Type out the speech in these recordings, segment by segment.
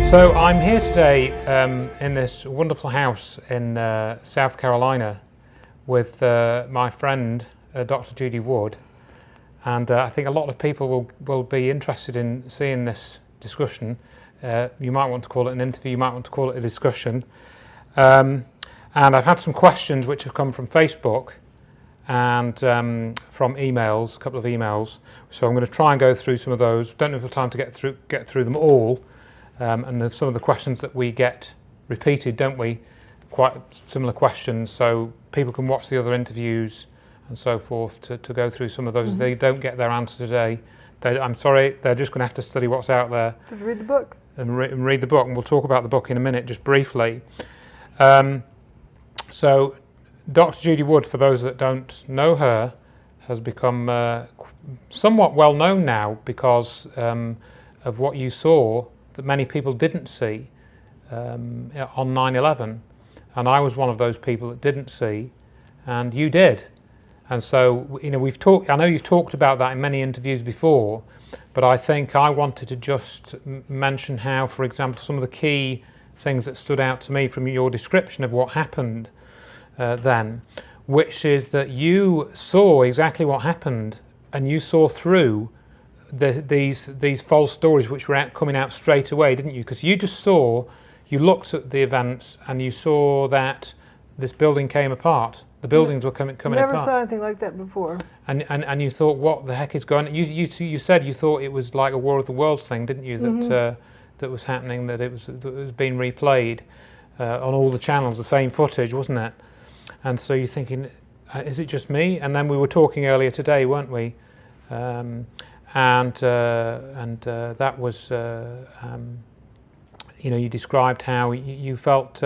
So I'm here today in this wonderful house in South Carolina with my friend Dr. Judy Wood, and I think a lot of people will be interested in seeing this discussion. You might want to call it an interview, you might want to call it a discussion, and I've had some questions which have come from Facebook and from emails, a couple of emails, so I'm going to try and go through some of those. Don't know if we've time to get through them all. And some of the questions that we get repeated, don't we? Quite similar questions, so people can watch the other interviews and so forth to go through some of those. If they don't get their answer today, I'm sorry, they're just going to have to study what's out there. To read the book. And read the book, and we'll talk about the book in a minute, just briefly. So, Dr. Judy Wood, for those that don't know her, has become somewhat well known now because of what you saw that many people didn't see on 9/11, and I was one of those people that didn't see, and you did. And so, you know, we've talked. I know you've talked about that in many interviews before, but I think I wanted to just mention how, for example, some of the key things that stood out to me from your description of what happened then, which is that you saw exactly what happened, and you saw through these false stories which were coming out straight away, didn't you? Because you looked at the events and you saw that this building came apart. The buildings were coming apart. Never saw anything like that before. And you thought, what the heck is going on? You said you thought it was like a War of the Worlds thing, didn't you? That that was happening, that it was being replayed on all the channels, the same footage, wasn't it? And so you're thinking, is it just me? And then we were talking earlier today, weren't we? And that was, you know, you described how you felt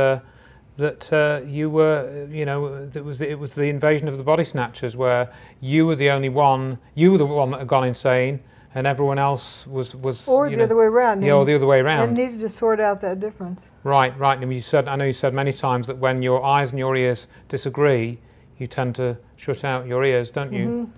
that you were, you know, it was the invasion of the body snatchers, where you were the only one, you were the one that had gone insane, and everyone else was or the other way around. Yeah, or the other way around. And needed to sort out that difference. Right. And you said, I know you said many times that when your eyes and your ears disagree, you tend to shut out your ears, don't you?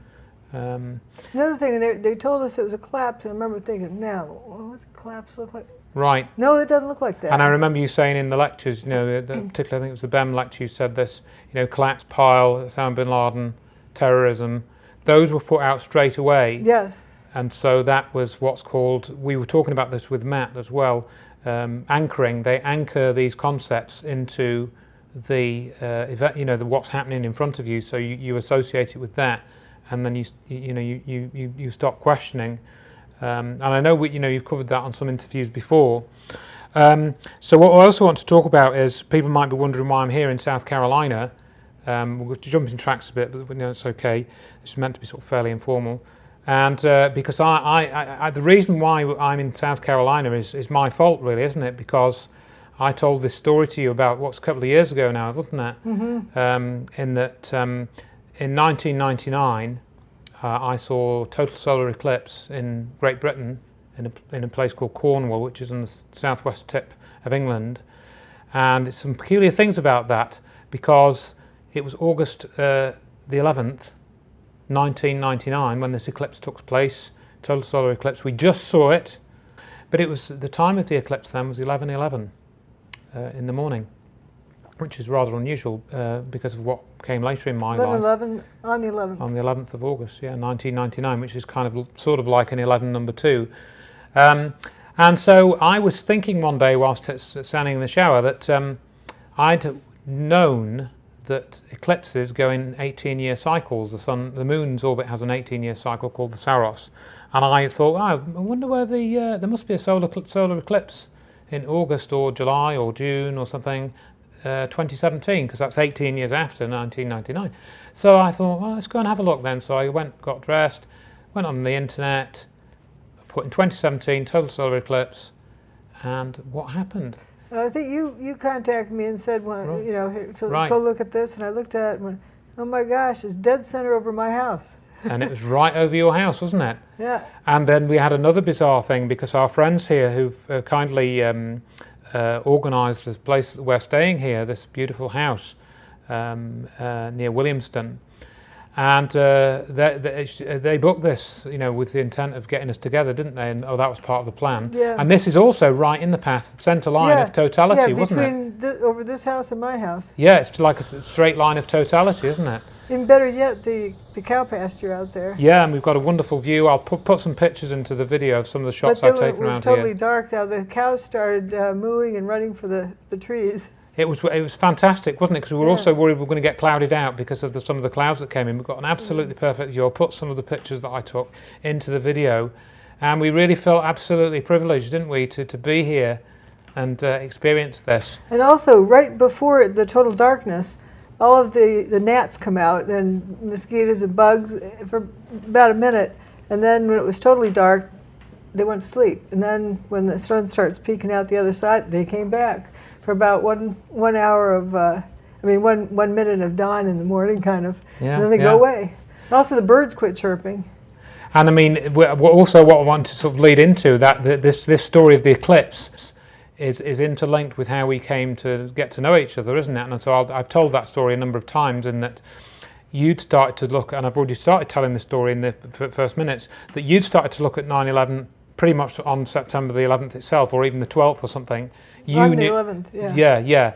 Another thing, they told us it was a collapse, and I remember thinking, now, what does a collapse look like? Right. No, it doesn't look like that. And I remember you saying in the lectures, you know, particularly I think it was the BEM lecture, you said this, you know, collapse, pile, Osama bin Laden, terrorism, those were put out straight away. Yes. And so that was what's called, we were talking about this with Matt as well, anchoring. They anchor these concepts into the event, you know, what's happening in front of you, so you associate it with that. And then you stop questioning, and I know you've covered that on some interviews before. So what I also want to talk about is, people might be wondering why I'm here in South Carolina. We're jumping tracks a bit, but you know, it's okay. It's meant to be sort of fairly informal, and because the reason why I'm in South Carolina is my fault, really, isn't it? Because I told this story to you about what's a couple of years ago now, wasn't it? In that. In 1999, I saw total solar eclipse in Great Britain, in a place called Cornwall, which is on the southwest tip of England. And there's some peculiar things about that, because it was August the 11th, 1999, when this eclipse took place, total solar eclipse. We just saw it, but it was the time of the eclipse then was 11:11 in the morning, which is rather unusual because of what came later in my life. 11 on the 11th. On the 11th of August, yeah, 1999, which is kind of sort of like an 11 number 2. And so I was thinking one day whilst standing in the shower that I'd known that eclipses go in 18-year cycles. The moon's orbit has an 18-year cycle called the Saros. And I thought, I wonder where there must be a solar leclipse in August or July or June or something. 2017, because that's 18 years after 1999. So I thought, well, let's go and have a look then. So I got dressed, went on the internet, put in 2017 total solar eclipse, and what happened? I think you contacted me and said, well, you know, Right. go look at this, and I looked at it and went, oh my gosh, it's dead center over my house. And it was right over your house, wasn't it? Yeah. And then we had another bizarre thing, because our friends here who've kindly organised this place that we're staying here, this beautiful house near Williamston, And they booked this, you know, with the intent of getting us together, didn't they? And that was part of the plan. Yeah. And this is also right in the path, centre line of totality, wasn't it? Between over this house and my house. Yeah, it's like a straight line of totality, isn't it? Even better yet, the cow pasture out there. Yeah, and we've got a wonderful view. I'll put some pictures into the video of some of the shots I've taken around here. It was totally dark now. The cows started mooing and running for the trees. It was fantastic, wasn't it? Because we were also worried we were going to get clouded out because of some of the clouds that came in. We've got an absolutely perfect view. I'll put some of the pictures that I took into the video, and we really felt absolutely privileged, didn't we, to be here and experience this. And also, right before the total darkness, all of the gnats come out and mosquitoes and bugs for about a minute, and then when it was totally dark, they went to sleep. And then when the sun starts peeking out the other side, they came back for about one hour of, one minute of dawn in the morning, kind of, and then they go away. And also the birds quit chirping. And I mean, also what I want to sort of lead into that this story of the eclipse is interlinked with how we came to get to know each other, isn't it? And so I've told that story a number of times, in that you'd started to look, and I've already started telling the story in the first minutes, that you'd started to look at 9/11 pretty much on September the 11th itself, or even the 12th or something. On the 11th, yeah. Yeah.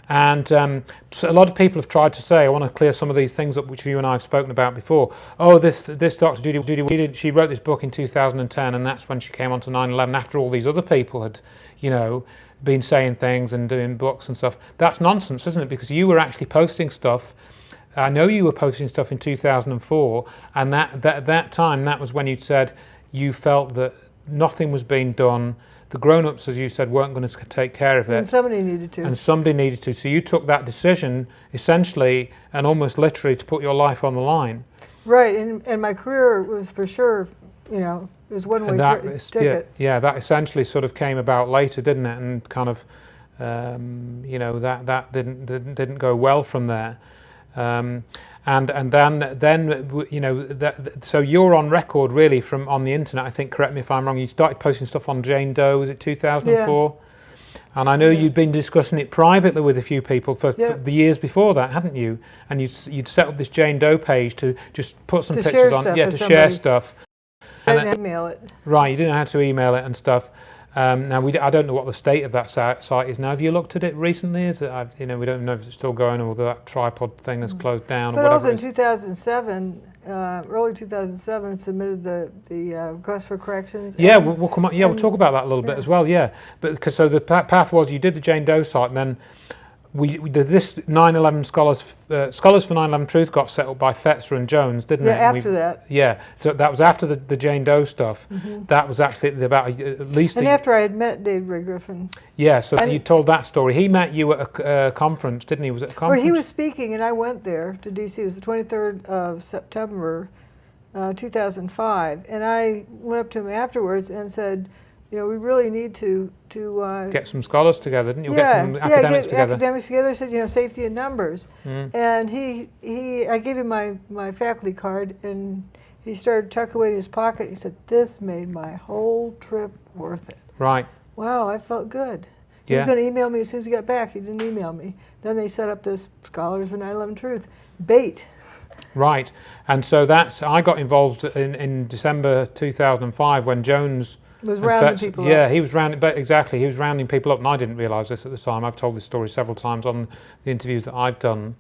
And so a lot of people have tried to say, I want to clear some of these things up which you and I have spoken about before. Oh, this Dr. Judy, she wrote this book in 2010, and that's when she came onto 9/11 after all these other people had, you know, been saying things and doing books and stuff. That's nonsense, isn't it? Because you were actually posting stuff. I know you were posting stuff in 2004, and that time, that was when you said you felt that nothing was being done. The grown-ups, as you said, weren't going to take care of it. And somebody needed to. And somebody needed to. So you took that decision, essentially, and almost literally, to put your life on the line. Right, and my career was for sure, you know, it was one-way ticket. Yeah, that essentially sort of came about later, didn't it? And kind of, you know, that didn't go well from there. And then you know, so you're on record really from on the internet, I think, correct me if I'm wrong, you started posting stuff on Jane Doe, was it 2004? Yeah. And I know you'd been discussing it privately with a few people for the years before that, hadn't you? And you'd set up this Jane Doe page to just put some pictures on, to share stuff. I didn't email it. Right, you didn't know how to email it and stuff. Now I don't know what the state of that site is now. Have you looked at it recently? Is it, you know, we don't know if it's still going or whether that tripod thing has closed down. But or also in 2007, early 2007, submitted the request for corrections. Yeah, we'll come on. Yeah, we'll talk about that a little bit as well. Yeah, but because so the path was you did the Jane Doe site, and then we did this 9/11 Scholars for 9/11 Truth got set up by Fetzer and Jones, didn't it? Yeah, after that. Yeah, so that was after the Jane Doe stuff. That was actually about at least. And after I had met Dave Ray Griffin. Yeah, so you told that story. He met you at a conference, didn't he? Was it a conference? Well, he was speaking, and I went there to D.C. It was the 23rd of September, 2005, and I went up to him afterwards and said, you know, we really need to get some scholars together, didn't you? Get some academics together. Academics together. Said, you know, safety in numbers. And I gave him my faculty card, and he started tucking away in his pocket. He said, "This made my whole trip worth it." Right. Wow, I felt good. He was going to email me as soon as he got back. He didn't email me. Then they set up this Scholars for 9/11 Truth bait. Right, and so I got involved in December 2005 when Jones was rounding people up. Yeah, he was rounding, but exactly, he was rounding people up, and I didn't realise this at the time. I've told this story several times on the interviews that I've done,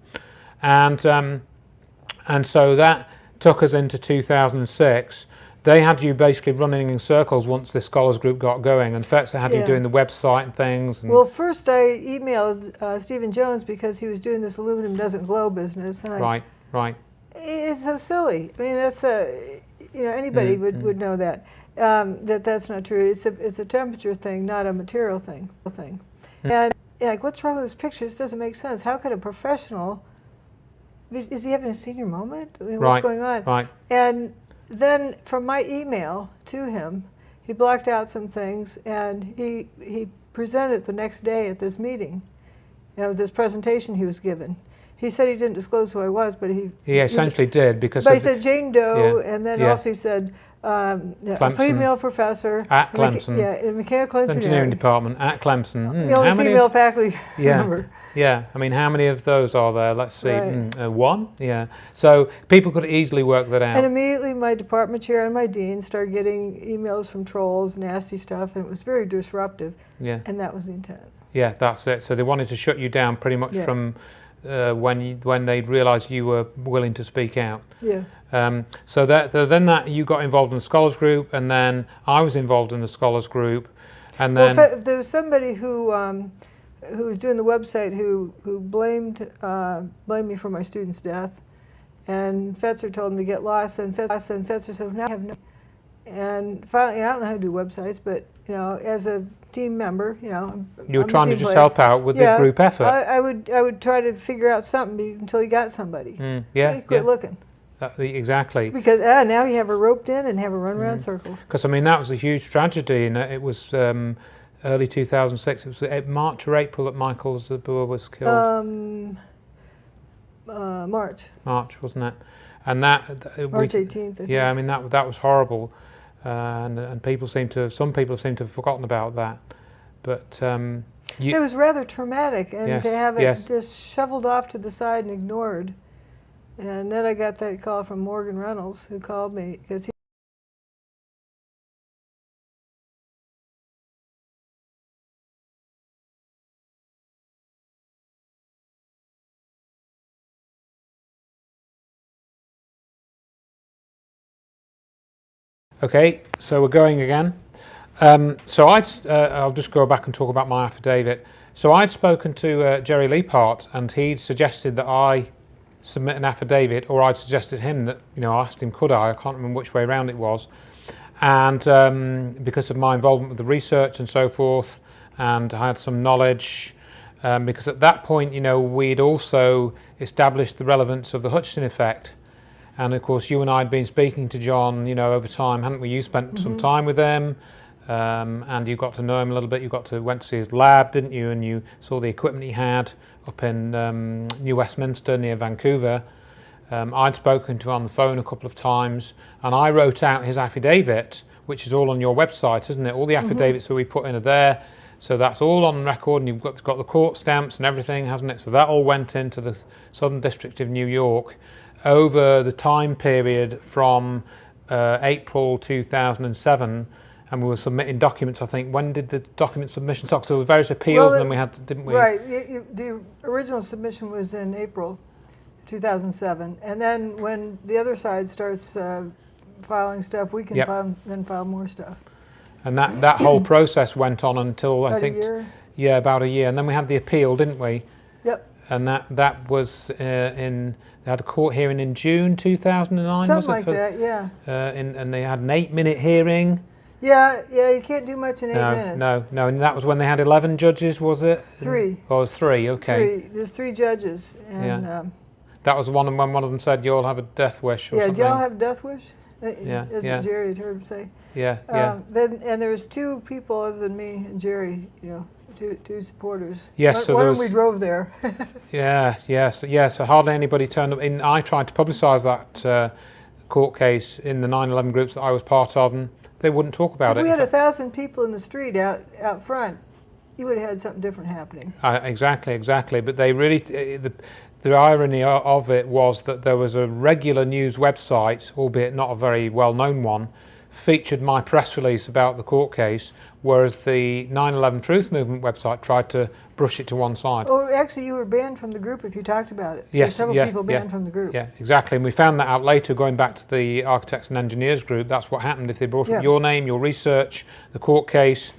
and so that took us into 2006. They had you basically running in circles once this scholars group got going, and Fetzer had you doing the website and things. And well, first I emailed Stephen Jones because he was doing this aluminum doesn't glow business. And right. It's so silly. I mean, that's you know, anybody would know that. That's not true. It's a temperature thing, not a material thing. And like, what's wrong with this picture? This doesn't make sense. How could a professional? Is he having a senior moment? I mean, what's going on? Right. And then from my email to him, he blocked out some things, and he presented the next day at this meeting, you know, this presentation he was given. he said he didn't disclose who I was, but he essentially did, because but he said Jane Doe, yeah, and then yeah. also he said a female professor at Clemson, in mechanical engineering department at Clemson. The only female faculty member. Yeah, I mean, how many of those are there? Let's see, Right. One. Yeah, so people could easily work that out. And immediately my department chair and my dean started getting emails from trolls, nasty stuff, and it was very disruptive. Yeah. And that was the intent. Yeah, that's it. So they wanted to shut you down pretty much from when they realised you were willing to speak out. Yeah. So then you got involved in the scholars group, and then I was involved in the scholars group, and then there was somebody who was doing the website who blamed me for my student's death, and Fetzer told him to get lost. And Fetzer said, "Now I have no." And finally, I don't know how to do websites, but as a team member, you were trying to just help out with the group effort. I would try to figure out something until you got somebody. You quit looking. Exactly. Because now you have her roped in and have her run around circles. Because I mean that was a huge tragedy, and it was early 2006. It was March or April that Michael Zabur was killed. March, wasn't it? And March 18th. Yeah, I mean that was horrible, and some people seem to have forgotten about that, but it was rather traumatic, and to have it just shoveled off to the side and ignored. And then I got that call from Morgan Reynolds, who called me because he. Okay, so we're going again. So I'll just go back and talk about my affidavit. So I'd spoken to Jerry Leapart, and he'd suggested that I submit an affidavit, or I'd suggested him that, I asked him could I can't remember which way around it was, and because of my involvement with the research and so forth, and I had some knowledge, because at that point, we'd also established the relevance of the Hutchison effect. And of course, you and I had been speaking to John, over time, hadn't we? You spent some time with him, and you got to know him a little bit. You went to see his lab, didn't you? And you saw the equipment he had up in New Westminster near Vancouver. I'd spoken to him on the phone a couple of times, and I wrote out his affidavit, which is all on your website, isn't it? All the affidavits that we put in are there. So that's all on record, and you've got the court stamps and everything, hasn't it? So that all went into the Southern District of New York over the time period from April 2007, and we were submitting documents. I think, when did the document submission start? So there were various appeals, and then we had, didn't we? Right. The original submission was in April 2007, and then when the other side starts filing stuff, we can file more stuff. And that whole process went on until about a year. Yeah, about a year, and then we had the appeal, didn't we? Yep. And that was they had a court hearing in June 2009. Something like that, yeah. And they had an 8-minute hearing. Yeah, you can't do much in 8 minutes. No, and that was when they had 11 judges, was it? 3. Oh, it was 3, okay. There's 3 judges, and that was when one of them said, "You'll have a death wish," or something. Yeah, do y'all have a death wish? As Jerry had heard him say. Yeah. And there was 2 people other than me and Jerry, two supporters. Yes, so one of them we drove there. So hardly anybody turned up. I tried to publicise that court case in the 9/11 groups that I was part of, and they wouldn't talk about it. If we had 1,000 people in the street out front, you would have had something different happening. Exactly. But they really, the irony of it was that there was a regular news website, albeit not a very well-known one, featured my press release about the court case, whereas the 9/11 Truth Movement website tried to brush it to one side. Oh, actually, you were banned from the group if you talked about it. Yes, There were several people banned from the group. Yeah, exactly. And we found that out later, going back to the Architects and Engineers group. That's what happened. If they brought up your name, your research, the court case.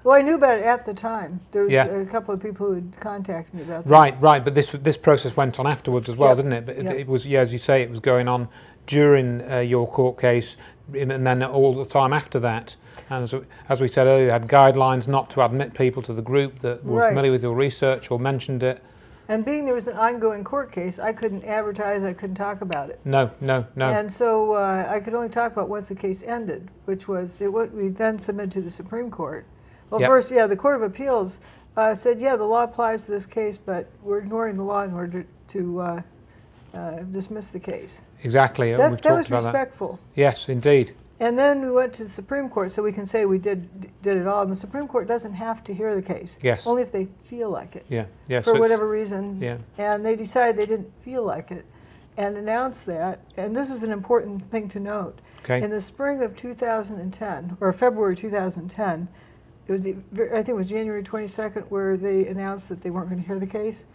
Well, I knew about it at the time. There was a couple of people who had contacted me about that. Right. But this process went on afterwards as well, didn't it? But it was, as you say, it was going on during your court case, and then all the time after that. And as we said earlier, they had guidelines not to admit people to the group that were familiar with your research or mentioned it. And being there was an ongoing court case, I couldn't advertise, I couldn't talk about it. No. And so I could only talk about once the case ended, which was what we then submitted to the Supreme Court. Well, first, the Court of Appeals said, the law applies to this case, but we're ignoring the law in order to dismiss the case. Exactly. We've That talked was about respectful. That. Yes, indeed. And then we went to the Supreme Court, so we can say we did it all. And the Supreme Court doesn't have to hear the case. Yes. Only if they feel like it. Yeah. Yeah. For whatever reason. Yeah. And they decided they didn't feel like it, and announced that. And this is an important thing to note. Okay. In the spring of 2010, or February 2010, it was I think it was January 22nd where they announced that they weren't going to hear the case.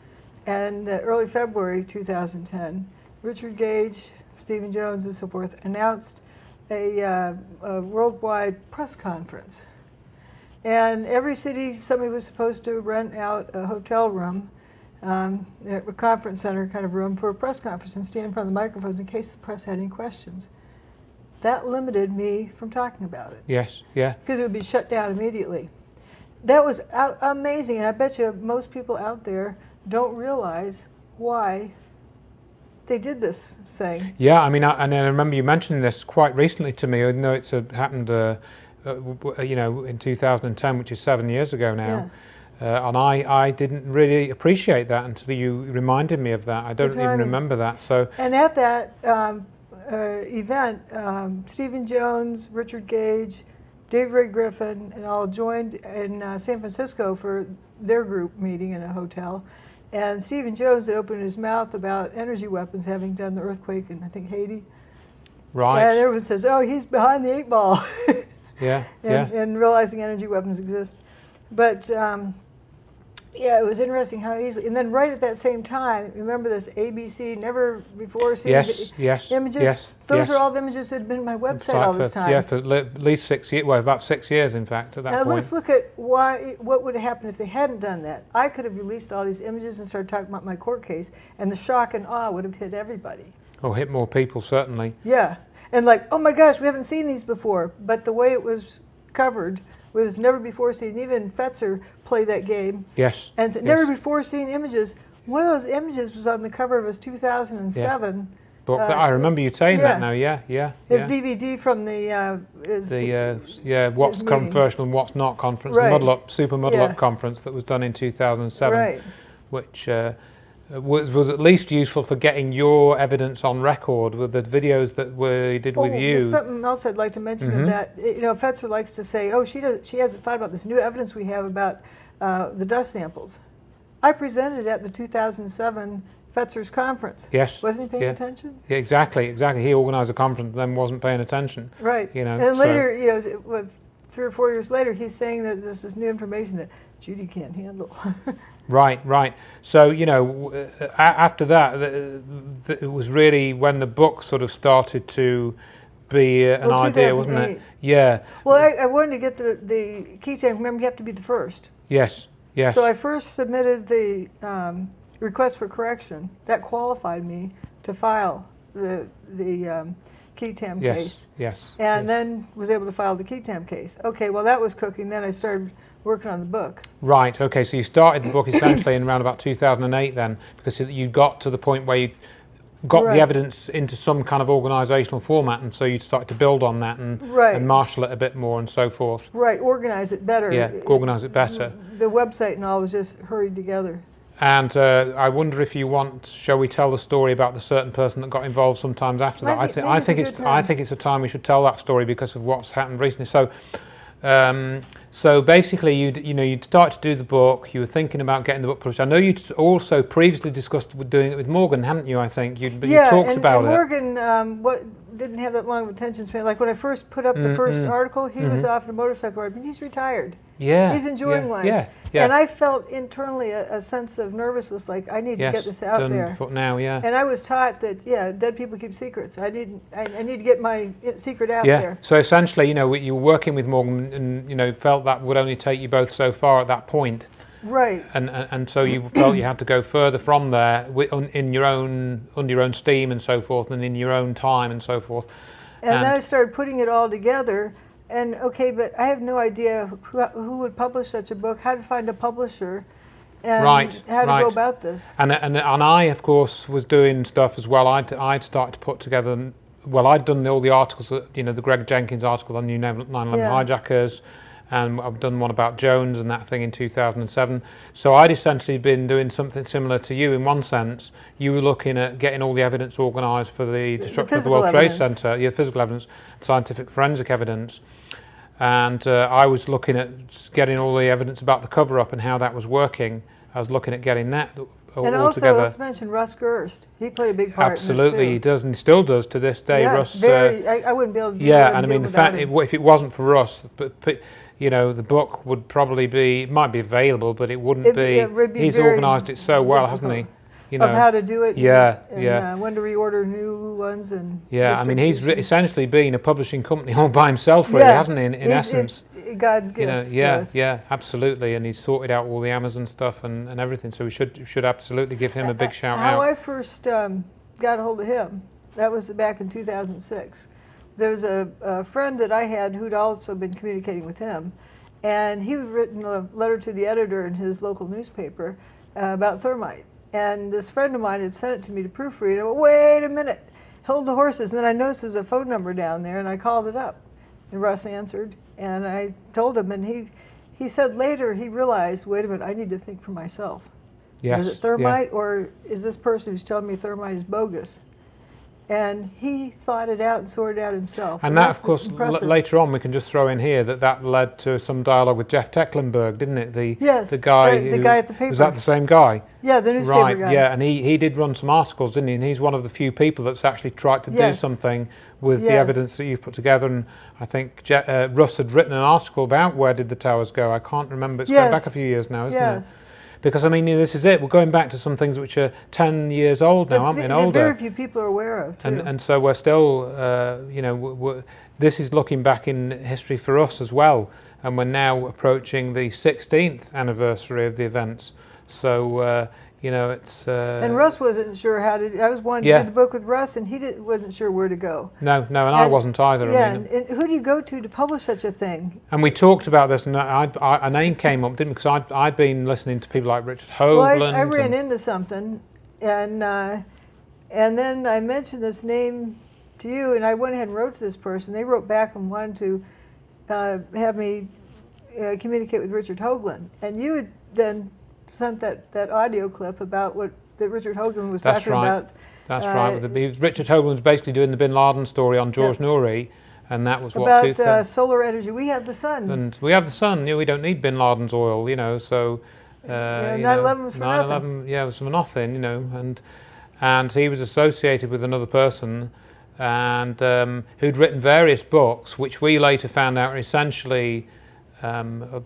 And early February 2010, Richard Gage, Stephen Jones, and so forth announced a worldwide press conference. And every city, somebody was supposed to rent out a hotel room, a conference center kind of room for a press conference and stand in front of the microphones in case the press had any questions. That limited me from talking about it. Yes, yeah. Because it would be shut down immediately. That was amazing, and I bet you most people out there don't realize why they did this thing. Yeah, I mean, and I remember you mentioning this quite recently to me, even though it's happened, you know, in 2010, which is 7 years ago now. Yeah. And I didn't really appreciate that until you reminded me of that. I don't even remember that. So. And at that event, Stephen Jones, Richard Gage, David Ray Griffin, and all joined in San Francisco for their group meeting in a hotel. And Stephen Jones had opened his mouth about energy weapons, having done the earthquake in, I think, Haiti. Right. And everyone says, oh, he's behind the 8 ball. Yeah, and realizing energy weapons exist. But yeah, it was interesting how easily. And then right at that same time, remember this ABC, never before seen images? Yes, Those are all the images that had been on my website all this time. Yeah, for at least 6 years, well, about 6 years, in fact, at that point. Now let's look at what would have happened if they hadn't done that. I could have released all these images and started talking about my court case, and the shock and awe would have hit everybody. Or hit more people, certainly. Yeah, and like, oh my gosh, we haven't seen these before. But the way it was covered was never before seen. Even Fetzer played that game. Yes. And never before seen images. One of those images was on the cover of his 2007 book. I remember you saying that now. His DVD from the what's controversial and what's not conference, the Super Muddle Up conference that was done in 2007, which was at least useful for getting your evidence on record with the videos that we did with you. There's something else I'd like to mention of that. You know, Fetzer likes to say, oh, she hasn't thought about this new evidence we have about the dust samples. I presented at the 2007 Fetzer's conference. Yes. Wasn't he paying attention? Yeah, exactly. He organized a conference and then wasn't paying attention. Right. You know, and later, you know, 3 or 4 years later, he's saying that this is new information that Judy can't handle. Right. So, you know, after that, it was really when the book sort of started to be an idea, wasn't it? Yeah. Well, I wanted to get the key time. Remember, you have to be the first. Yes. So I first submitted the request for correction. That qualified me to file the key tam case. And then was able to file the key tam case. Okay, well, that was cooking. Then I started working on the book. Right, okay, so you started the book essentially in around about 2008 then, because you got to the point where you got the evidence into some kind of organisational format, and so you started to build on that and marshal it a bit more and so forth. Right, organise it better. Yeah, organise it better. The website and all was just hurried together. And I wonder if you want, shall we tell the story about the certain person that got involved sometimes after that? I think it's a time we should tell that story because of what's happened recently. So basically, you'd start to do the book. You were thinking about getting the book published. I know you'd also previously discussed doing it with Morgan, hadn't you? I think you talked about it. Morgan didn't have that long of attention span. Like when I first put up the first article, he was off in a motorcycle ride, but he's retired. Yeah, he's enjoying life. Yeah. And I felt internally a sense of nervousness, like I need to get this out there. Now, And I was taught that dead people keep secrets. I need to get my secret out there. So essentially, you were working with Morgan, and felt that would only take you both so far at that point. Right. And so you felt you had to go further from there in your own under your own steam and so forth, and in your own time and so forth. And then I started putting it all together. And but I have no idea who would publish such a book, how to find a publisher, and how to go about this. And I, of course, was doing stuff as well. I'd started to put together. Well, I'd done all the articles, the Greg Jenkins article on New 9/11 hijackers, and I've done one about Jones and that thing in 2007. So I'd essentially been doing something similar to you in one sense. You were looking at getting all the evidence organised for the destruction of the World Trade Center, physical evidence, scientific forensic evidence. And I was looking at getting all the evidence about the cover-up and how that was working. I was looking at getting that all and also, together. let's mention Russ Gerst. He played a big part Absolutely, in this too. he does, and he still does to this day. Yes, Russ, very. I wouldn't be able to do yeah, and I mean, the fact, him. if it wasn't for Russ, but you know, the book would probably be, it might be available, but it wouldn't be. He's organised it so well, hasn't he? You know, of how to do it. Yeah, and when to reorder new ones and. Yeah, I mean, he's essentially been a publishing company all by himself, really, hasn't he? In essence. It's God's gift. You know, yeah, absolutely, and he's sorted out all the Amazon stuff and everything. So we should absolutely give him a big shout out. How I first got a hold of him, that was back in 2006. There was a friend that I had who'd also been communicating with him, and he'd written a letter to the editor in his local newspaper about thermite. And this friend of mine had sent it to me to proofread. I went, wait a minute, hold the horses. And then I noticed there's a phone number down there, and I called it up. And Russ answered, and I told him, and he said later he realized, wait a minute, I need to think for myself. Yes, is it thermite, or is this person who's telling me thermite is bogus? And he thought it out and sorted it out himself. And that, of course, later on we can just throw in here that led to some dialogue with Jeff Tecklenburg, didn't it? The guy at the paper. Was that the same guy? Yeah, the newspaper guy. Yeah, and he did run some articles, didn't he? And he's one of the few people that's actually tried to do something with the evidence that you've put together. And I think Russ had written an article about where did the towers go. I can't remember. It's going back a few years now, isn't it? Because, I mean, this is it. We're going back to some things which are 10 years old now, aren't we, and older. Very few people are aware of, too. And so we're still, you know, this is looking back in history for us as well. And we're now approaching the 16th anniversary of the events. So, you know, it's... and Russ wasn't sure how to... I was wanting to do the book with Russ, and he wasn't sure where to go. No, and I wasn't either. Yeah, I mean, and who do you go to publish such a thing? And we talked about this, and a name came up, didn't we? Because I'd been listening to people like Richard Hoagland. Well, I ran into something, and then I mentioned this name to you, and I went ahead and wrote to this person. They wrote back and wanted to have me communicate with Richard Hoagland. And you had then sent that audio clip about that Richard Hoagland was talking about. That's right. Richard Hoagland was basically doing the Bin Laden story on George Nouri, and that was about solar energy. We have the sun. And we have the sun. You know, we don't need Bin Laden's oil. You know, so 9/11 was for nothing. Yeah, it was for nothing. You know, and he was associated with another person, and who'd written various books, which we later found out are essentially. A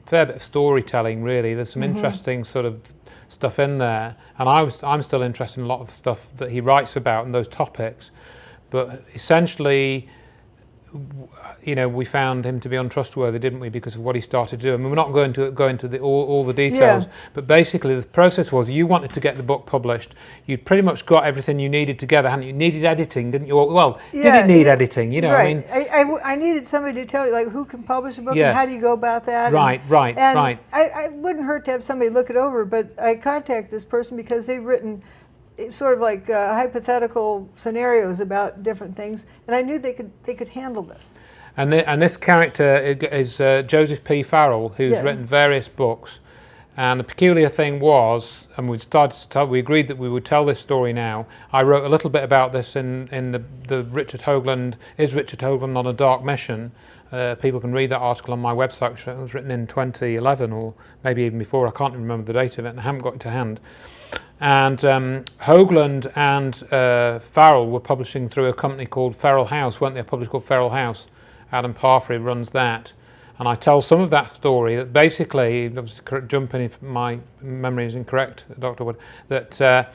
fair bit of storytelling, really. There's some interesting sort of stuff in there, and I'm still interested in a lot of the stuff that he writes about and those topics. But essentially, you know, we found him to be untrustworthy, didn't we, because of what he started to do. I mean, we're not going to go into all the details, but basically the process was you wanted to get the book published. You'd pretty much got everything you needed together, hadn't you? You needed editing, didn't you? Well, did it need editing? You know, right. I mean, I needed somebody to tell you, like, who can publish a book and how do you go about that? Right. And I wouldn't hurt to have somebody look it over, but I contacted this person because they've written sort of like hypothetical scenarios about different things, and I knew they could handle this. And this character is Joseph P Farrell, who's written various books. And the peculiar thing was, and we agreed that we would tell this story now. I wrote a little bit about this in the Richard Hoagland, Is Richard Hoagland on a Dark Mission? People can read that article on my website, which was written in 2011 or maybe even before. I can't remember the date of it, and I haven't got it to hand. And Hoagland and Farrell were publishing through a company called Farrell House, weren't they? A publisher called Farrell House. Adam Parfrey runs that. And I tell some of that story that basically, jump in if my memory is incorrect, Dr. Wood, that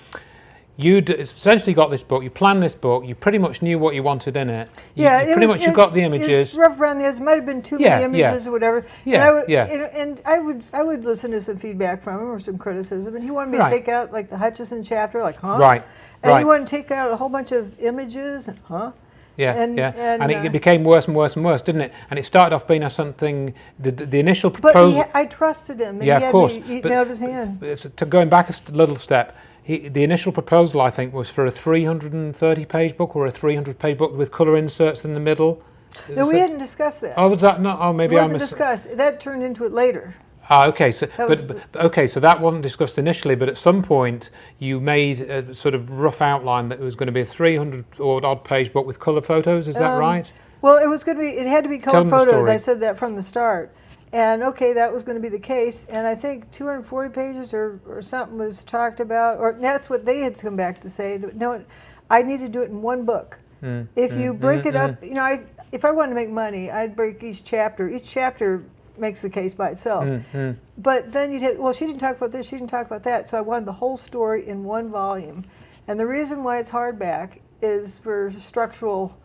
you'd essentially got this book, you planned this book, you pretty much knew what you wanted in it. You got the images. It was rough around the edges. Might have been too many images or whatever. And I would listen to some feedback from him or some criticism, and he wanted me to take out like the Hutchison chapter, like, huh? Right. And he wanted to take out a whole bunch of images, and, huh? And it became worse and worse and worse, didn't it? And it started off being the initial proposal. But I trusted him, and he had me eating out his hand. Going back a little step, the initial proposal, I think, was for a 330-page book or a 300-page book with colour inserts in the middle. No, we hadn't discussed that. Oh, was that not? Oh, maybe I missed. It wasn't discussed. That turned into it later. Ah, okay. So, okay. So that wasn't discussed initially, but at some point you made a sort of rough outline that it was going to be a 300 or odd page book with colour photos. Is that right? Well, it was going to be. It had to be colour photos. I said that from the start, and okay, that was going to be the case. And I think 240 pages or something was talked about, or that's what they had come back to say. No, I need to do it in one book. If you break it up, you know, if I wanted to make money, I'd break each chapter. Each chapter makes the case by itself. But then you'd have, well, she didn't talk about this, she didn't talk about that. So I wanted the whole story in one volume. And the reason why it's hardback is for structural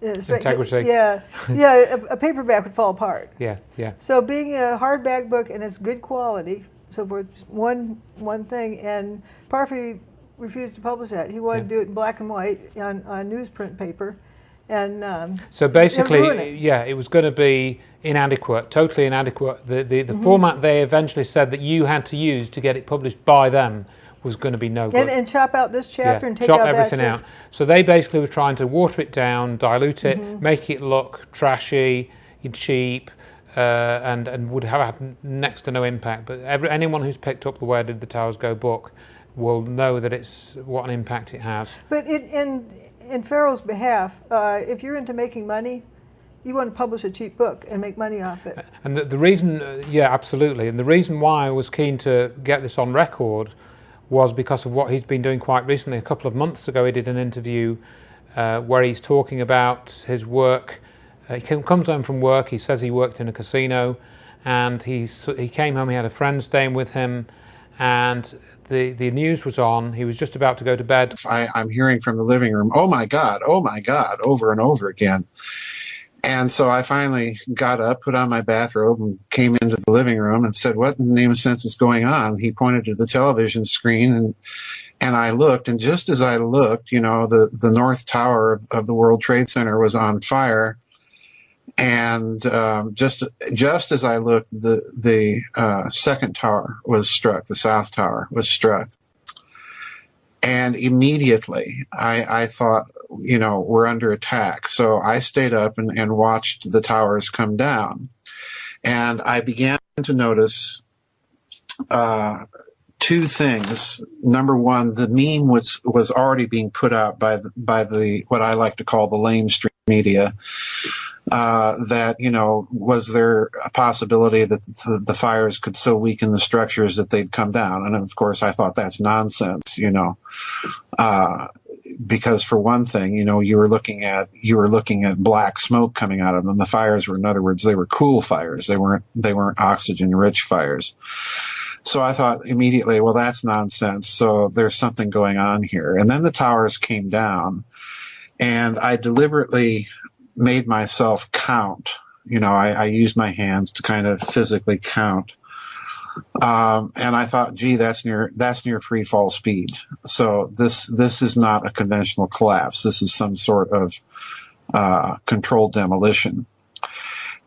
integrity. Yeah, a paperback would fall apart. Yeah. So being a hardback book and it's good quality, so for one thing, and Parfait refused to publish that. He wanted to do it in black and white on newsprint paper. And so basically, it was going to be inadequate, totally inadequate. The format they eventually said that you had to use to get it published by them was going to be no good. And chop out this chapter and take out everything that out. So they basically were trying to water it down, dilute it, make it look trashy, cheap, and would have next to no impact. But anyone who's picked up the Where Did the Towers Go book will know that it's what an impact it has. But in Farrell's behalf, if you're into making money, you want to publish a cheap book and make money off it. And the reason, absolutely, and the reason why I was keen to get this on record was because of what he's been doing quite recently. A couple of months ago he did an interview where he's talking about his work. He comes home from work, he says he worked in a casino, and he came home, he had a friend staying with him, and the news was on. He was just about to go to bed. I'm hearing from the living room, oh my God, over and over again. And so I finally got up, put on my bathrobe, and came into the living room and said, what in the name of sense is going on? He pointed to the television screen, and I looked, and just as I looked, you know, the North Tower of the World Trade Center was on fire. And just as I looked, the second tower was struck, the South Tower was struck. And immediately I thought, you know, we're under attack. So I stayed up and watched the towers come down. And I began to notice two things. Number one, the meme was already being put out by the what I like to call the lamestream media. That, you know, was there a possibility that the fires could so weaken the structures that they'd come down? And of course, I thought that's nonsense, you know, because for one thing, you know, you were looking at black smoke coming out of them. The fires were, in other words, they were cool fires. They weren't oxygen-rich fires. So I thought immediately, well, that's nonsense. So there's something going on here. And then the towers came down, and I deliberately made myself count. You know, I used my hands to kind of physically count. And I thought, gee, that's near free fall speed. So this is not a conventional collapse. This is some sort of controlled demolition.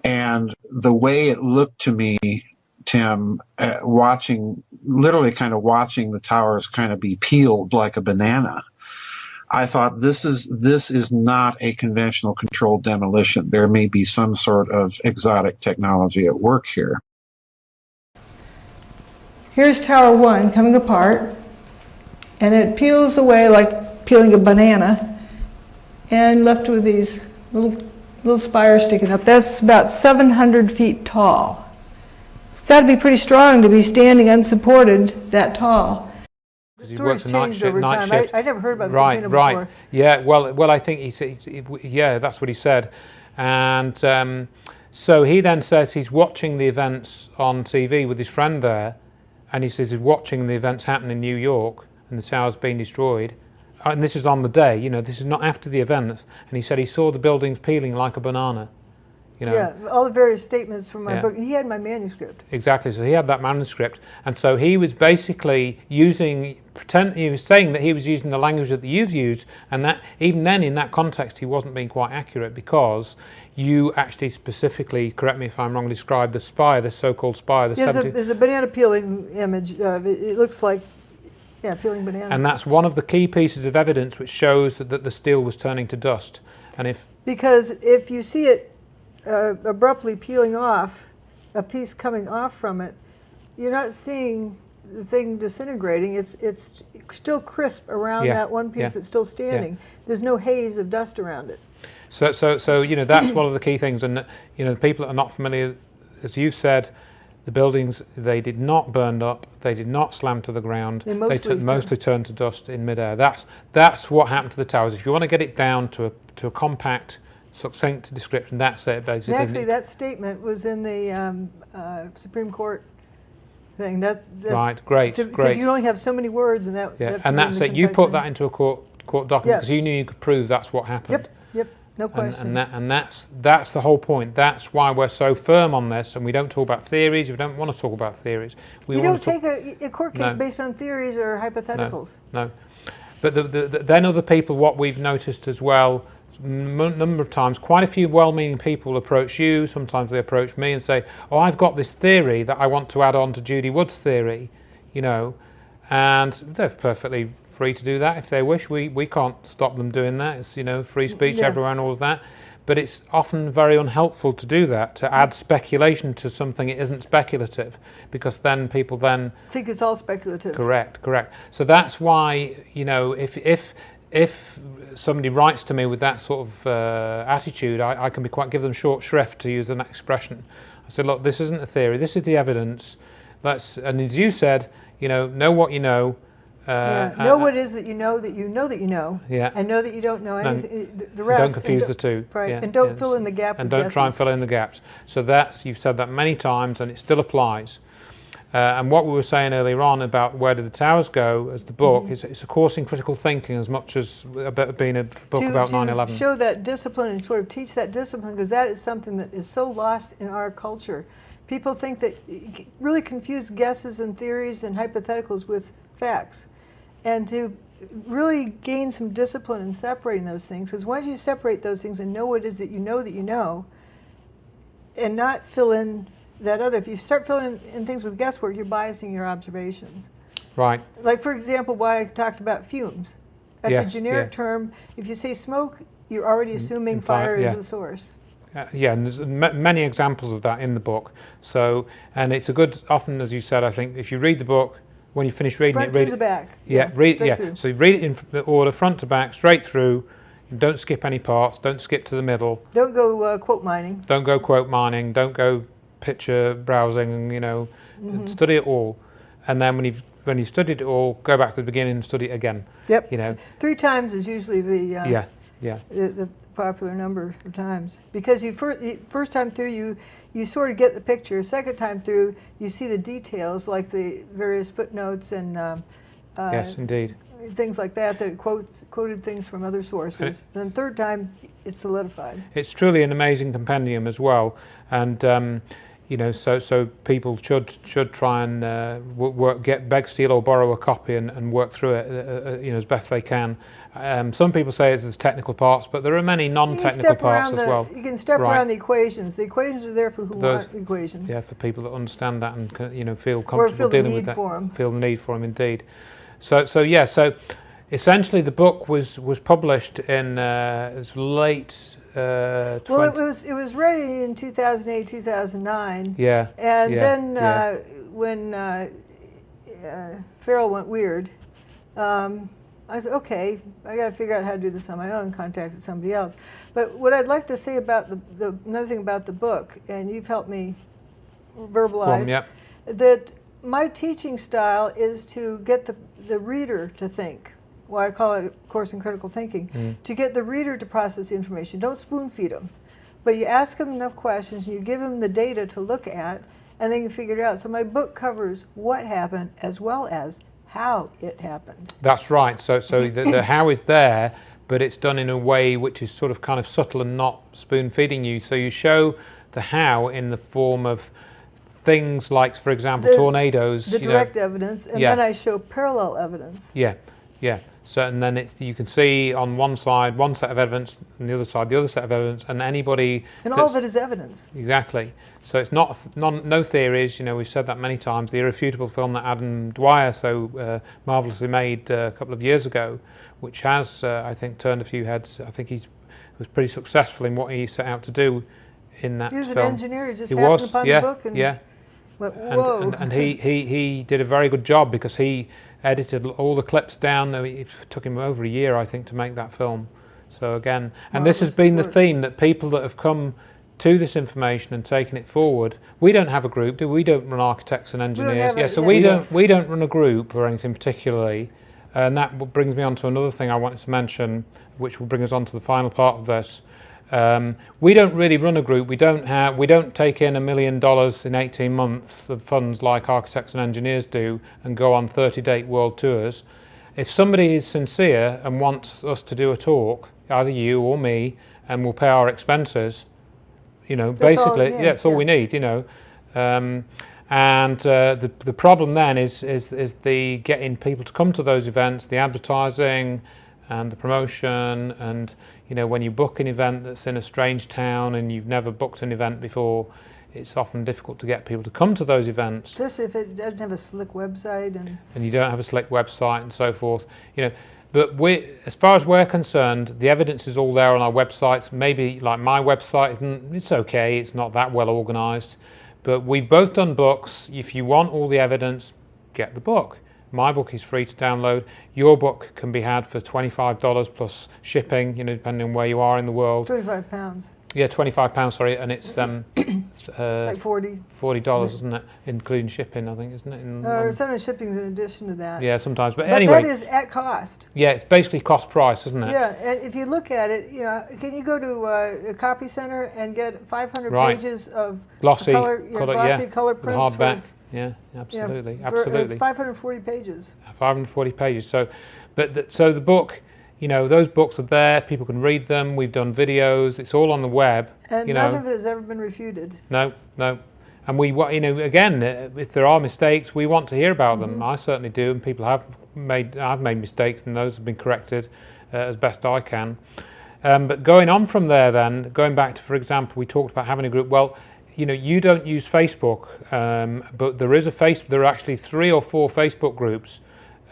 And the way it looked to me, Tim, literally kind of watching the towers kind of be peeled like a banana, I thought this is not a conventional controlled demolition. There may be some sort of exotic technology at work here. Here's Tower 1 coming apart, and it peels away like peeling a banana, and left with these little spires sticking up. That's about 700 feet tall. It's got to be pretty strong to be standing unsupported that tall. The story's changed over time. I never heard about the casino before. Right. Yeah. Well, I think he said, yeah, that's what he said, and so he then says he's watching the events on TV with his friend there, and he says he's watching the events happen in New York and the tower's being destroyed, and this is on the day. You know, this is not after the events. And he said he saw the buildings peeling like a banana. You know? Yeah, all the various statements from my book. He had my manuscript. Exactly. So he had that manuscript, and so he was basically he was saying that he was using the language that you've used, and that even then in that context he wasn't being quite accurate, because you actually specifically, correct me if I'm wrong, described the spire, the so-called spire. There's a banana peeling image. It looks like, yeah, peeling banana. And that's one of the key pieces of evidence which shows that the steel was turning to dust. And if Because if you see it abruptly peeling off, a piece coming off from it, you're not seeing the thing disintegrating. It's still crisp around that one piece that's still standing. There's no haze of dust around it. So that's one of the key things. And the people that are not familiar, as you said, the buildings, they did not burn up, they did not slam to the ground, they mostly turned to dust in midair. That's what happened to the towers. If you want to get it down to a compact, succinct description, that's it basically. And actually, that statement was in the Supreme Court thing. That's right. Great. Because you only have so many words, and that's it. You put that into a court document because you knew you could prove that's what happened. Yep. No question. And that's the whole point. That's why we're so firm on this, and we don't talk about theories. We don't want to talk about theories. You don't take a court case based on theories or hypotheticals. No. But then other people, what we've noticed as well, number of times, quite a few well-meaning people approach you. Sometimes they approach me and say, "Oh, I've got this theory that I want to add on to Judy Wood's theory," and they're perfectly free to do that if they wish. We can't stop them doing that. It's free speech everywhere and all of that. But it's often very unhelpful to do that, to add speculation to something it isn't speculative, because then people think it's all speculative. Correct. So that's why if somebody writes to me with that sort of attitude, I can give them short shrift, to use an expression. I said, look, this isn't a theory. This is the evidence. And as you said, know what you know. Know what it is that you know that you know that you know, and know that you don't know anything. The rest. Don't confuse the two. Right, and don't fill in the gap. And don't try and fill in the gaps. So you've said that many times, and it still applies. And what we were saying earlier on about Where Did the Towers Go, as the book, it's a course in critical thinking as much as being a book about 9/11. To show that discipline and sort of teach that discipline, because that is something that is so lost in our culture. People think that really confuse guesses and theories and hypotheticals with facts. And to really gain some discipline in separating those things, because once you separate those things and know what it is that you know, and not fill in that other, if you start filling in things with guesswork, you're biasing your observations. Right. Like, for example, why I talked about fumes. That's a generic term. If you say smoke, you're already assuming fire is the source. And there's many examples of that in the book. So, and it's a good, often, as you said, I think, if you read the book, when you finish reading front it, read to the back. Through. So you read it in order, front to back, straight through. Don't skip any parts. Don't skip to the middle. Don't go quote mining. Don't go quote mining. Don't go picture browsing. And study it all. And then when you've studied it all, go back to the beginning and study it again. Yep. 3 times is usually the popular number of times, because first time through you sort of get the picture. Second time through you see the details, like the various footnotes and yes, indeed, things like that quoted things from other sources. Then third time it's solidified. It's truly an amazing compendium as well, and so people should try and beg, steal, or borrow a copy and work through it, as best they can. Some people say there's technical parts, but there are many non-technical parts as well. You can step around the equations. The equations are there for who want equations. Yeah, for people that understand that and feel comfortable dealing with that. Feel the need for them, indeed. So essentially, the book was published in late. Well, it was ready in 2008, 2009. Yeah. And then when Farrell went weird, I said, okay, I got to figure out how to do this on my own. Contacted somebody else. But what I'd like to say about another thing about the book, and you've helped me verbalize, that my teaching style is to get the reader to think. Why I call it a course in critical thinking, to get the reader to process the information. Don't spoon feed them, but you ask them enough questions and you give them the data to look at, and they can figure it out. So my book covers what happened as well as how it happened. That's right. So the how is there, but it's done in a way which is sort of kind of subtle and not spoon feeding you. So you show the how in the form of things like, for example, tornadoes. The direct evidence, and then I show parallel evidence. Yeah. So, and then you can see on one side one set of evidence, and the other side the other set of evidence, and anybody. And all of it is evidence. Exactly. So it's no theories. We've said that many times. The irrefutable film that Adam Dwyer so marvelously made a couple of years ago, which has I think turned a few heads. I think he's was pretty successful in what he set out to do in that He was film. an engineer, he just He happened was, upon yeah, the book and yeah. went, whoa. And he did a very good job because he edited all the clips down. It took him over a year, I think, to make that film. So again, and this has been the theme, that people that have come to this information and taken it forward. We don't have a group, do we? We don't run architects and engineers. We don't run a group or anything particularly. And that brings me on to another thing I wanted to mention, which will bring us on to the final part of this. We don't really run a group. We don't take in $1 million in 18 months of funds like architects and engineers do and go on 30-day world tours. If somebody is sincere and wants us to do a talk, either you or me, and we'll pay our expenses, basically that's all we need, and the problem then is the getting people to come to those events, the advertising and the promotion, and when you book an event that's in a strange town and you've never booked an event before, it's often difficult to get people to come to those events. Especially if it doesn't have a slick website and you don't have a slick website and so forth, But as far as we're concerned, the evidence is all there on our websites. Maybe like my website, it's okay, it's not that well organised. But we've both done books. If you want all the evidence, get the book. My book is free to download. Your book can be had for $25 plus shipping, depending on where you are in the world. £25. Yeah, £25, sorry, and it's like $40, isn't it? Including shipping, I think, isn't it? Sometimes shipping's in addition to that. Yeah, sometimes, but anyway. That is at cost. Yeah, it's basically cost price, isn't it? Yeah, and if you look at it, can you go to a copy center and get 500 pages of glossy color prints? Hardback. Yeah, absolutely, absolutely. It's 540 pages. 540 pages. So, so the book. Those books are there. People can read them. We've done videos. It's all on the web. And none of it has ever been refuted. No. And we, again, if there are mistakes, we want to hear about them. I certainly do, and people I've made mistakes, and those have been corrected as best I can. But going on from there, then going back to, for example, we talked about having a group. Well, you don't use Facebook, but there is a There are actually 3 or 4 Facebook groups.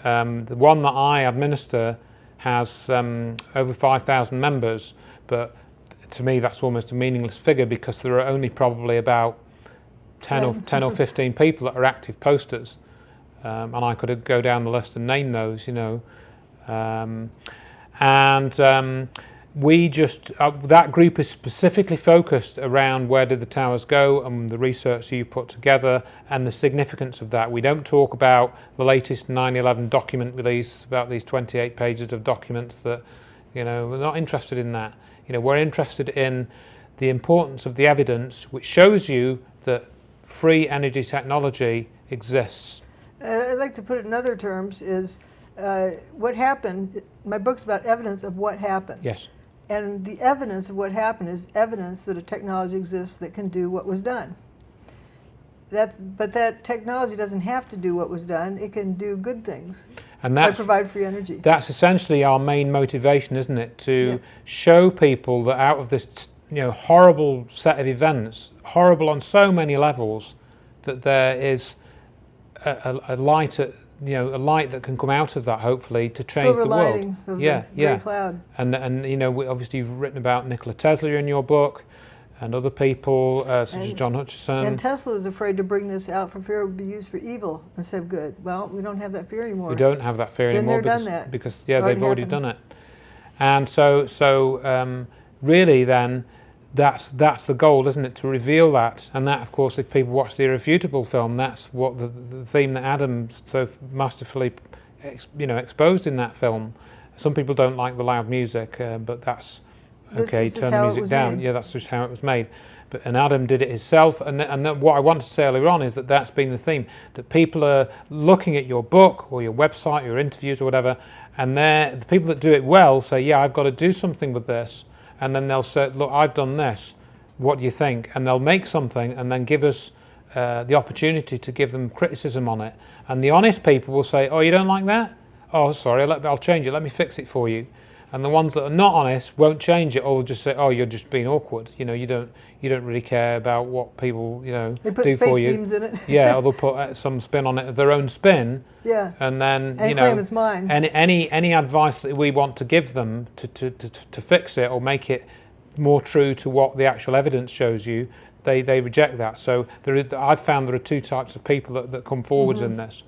The one that I administer has over 5,000 members, but to me that's almost a meaningless figure because there are only probably about 10 or 15 people that are active posters, and I could go down the list and name those, we just that group is specifically focused around where did the towers go and the research you put together and the significance of that. We don't talk about the latest 9/11 document release, about these 28 pages of documents that, we're not interested in that. We're interested in the importance of the evidence which shows you that free energy technology exists. I'd like to put it in other terms is what happened. My book's about evidence of what happened. Yes. And the evidence of what happened is evidence that a technology exists that can do what was done. But that technology doesn't have to do what was done. It can do good things. And that's, provide free energy. That's essentially our main motivation, isn't it? To show people that out of this horrible set of events, horrible on so many levels, that there is a light at a light that can come out of that, hopefully, to change Silver the world. lighting of the gray cloud. And obviously you've written about Nikola Tesla in your book, and other people such as John Hutchison. And Tesla is afraid to bring this out for fear it would be used for evil instead of good. Well, we don't have that fear anymore. We don't have that fear anymore. Done that. Because they've already done it. And so really then, that's the goal, isn't it, to reveal that. And that, of course, if people watch the Irrefutable film, that's what the theme that Adam so masterfully exposed in that film. Some people don't like the loud music, but that's okay, turn the music down. Yeah, that's just how it was made. And Adam did it himself, and what I wanted to say earlier on is that that's been the theme, that people are looking at your book or your website, your interviews or whatever, and the people that do it well say, yeah, I've got to do something with this. And then they'll say, look, I've done this, what do you think? And they'll make something and then give us the opportunity to give them criticism on it. And the honest people will say, oh, you don't like that? Oh, sorry, I'll change it, let me fix it for you. and the ones that are not honest won't change it, or will just say, "Oh, you're just being awkward." You know, you don't really care about what people they put do space for you. beams in it. Yeah, or they'll put some spin on it, their own spin. Yeah. And then and claim it's mine. any advice that we want to give them to fix it or make it more true to what the actual evidence shows you, they reject that. So I've found there are two types of people that come forwards in this.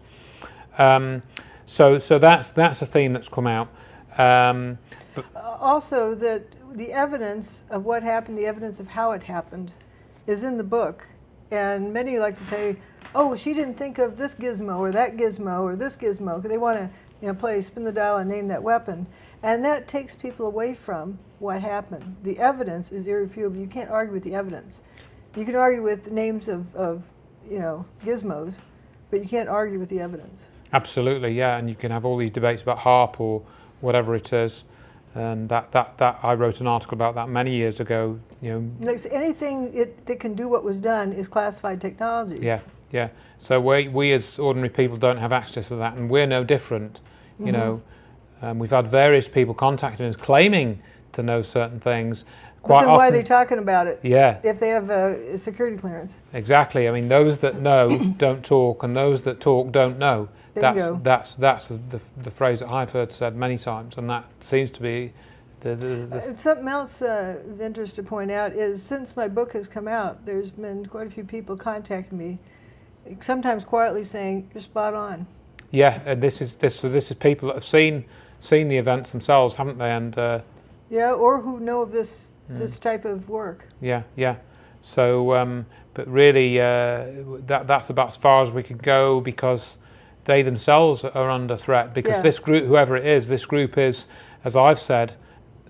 So that's a theme that's come out. But also, that the evidence of what happened, the evidence of how it happened, is in the book. And many like to say, "Oh, she didn't think of this gizmo or that gizmo or this gizmo," because they want to, play spin the dial and name that weapon, and that takes people away from what happened. The evidence is irrefutable. You can't argue with the evidence. You can argue with names of gizmos, but you can't argue with the evidence. Absolutely, yeah, and you can have all these debates about HARP or whatever it is, and that I wrote an article about that many years ago. Like anything that can do what was done is classified technology. Yeah. So we as ordinary people don't have access to that, and we're no different. We've had various people contacting us claiming to know certain things. But then why are they talking about it? Yeah. If they have a security clearance. Exactly. I mean, those that know don't talk, and those that talk don't know. Bingo. That's the phrase that I've heard said many times, and that seems to be the something else of interest to point out is, since my book has come out, there's been quite a few people contacting me, sometimes quietly saying, "You're spot on." Yeah, and this is people that have seen the events themselves, haven't they? And yeah, or who know of this type of work. Yeah. So, but really, that's about as far as we could go, because they themselves are under threat. Because this group, whoever it is, this group is, as I've said,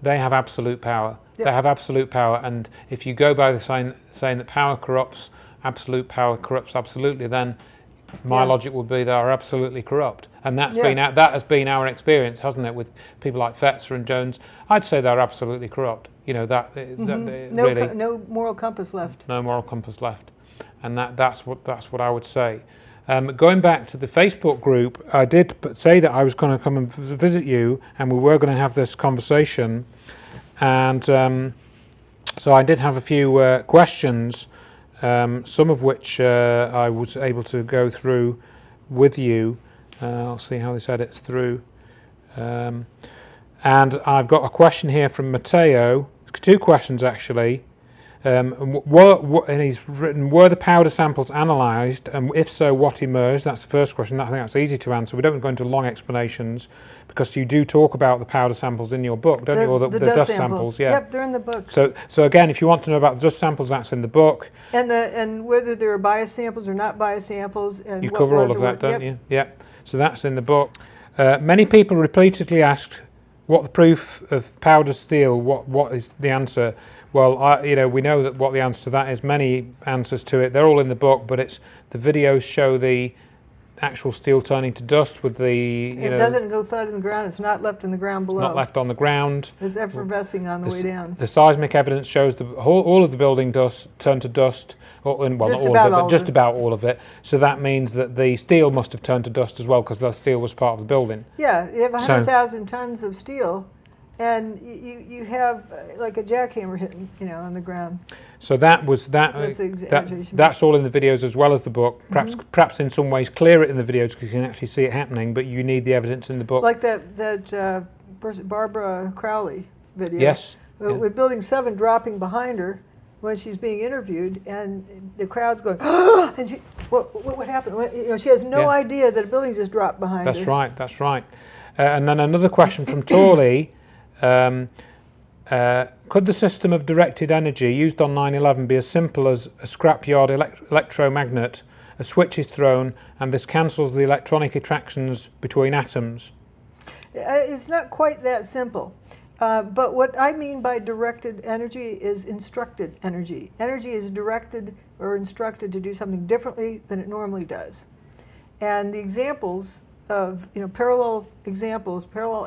they have absolute power. Yep. They have absolute power, and if you go by the saying that power corrupts, absolute power corrupts absolutely, then my logic would be they are absolutely corrupt. And that has been our experience, hasn't it, with people like Fetzer and Jones? I'd say they're absolutely corrupt. No moral compass left. No moral compass left, and that's what I would say. Going back to the Facebook group, I did say that I was going to come and visit you, and we were going to have this conversation, and so I did have a few questions, some of which I was able to go through with you. I'll see how this edits through. And I've got a question here from Matteo, two questions actually. And he's written, were the powder samples analysed, and if so, what emerged? That's the first question. I think that's easy to answer. We don't go into long explanations, because you do talk about the powder samples in your book, don't you? Or the dust samples. Yeah. Yep, they're in the book. So again, if you want to know about the dust samples, that's in the book. And whether there are bias samples or not bias samples, and you cover all of that, don't you? Yeah. So that's in the book. Many people repeatedly asked what the proof of powder steel. What is the answer? Well, we know that what the answer to that is. Many answers to it. They're all in the book, but it's the videos show the actual steel turning to dust with the. It doesn't go thud in the ground. It's not left in the ground below. Not left on the ground. It's effervescing on the way down. The seismic evidence shows all of the building dust turned to dust. Just about all of it. So that means that the steel must have turned to dust as well, because the steel was part of the building. Yeah, you have 100,000 tons of steel, and you have like a jackhammer hitting, on the ground. So that's all in the videos as well as the book. Perhaps in some ways clear it in the videos, because you can actually see it happening, but you need the evidence in the book. Like that Barbara Crowley video. Yes. With Building 7 dropping behind her when she's being interviewed, and the crowd's going, "Oh!" And she, what happened? She has no idea that a building just dropped behind her. That's right. And then another question from Torley. Could the system of directed energy used on 9/11 be as simple as a scrapyard electromagnet? A switch is thrown, and this cancels the electronic attractions between atoms. It's not quite that simple. But what I mean by directed energy is instructed energy. Energy is directed or instructed to do something differently than it normally does. And the examples of, parallel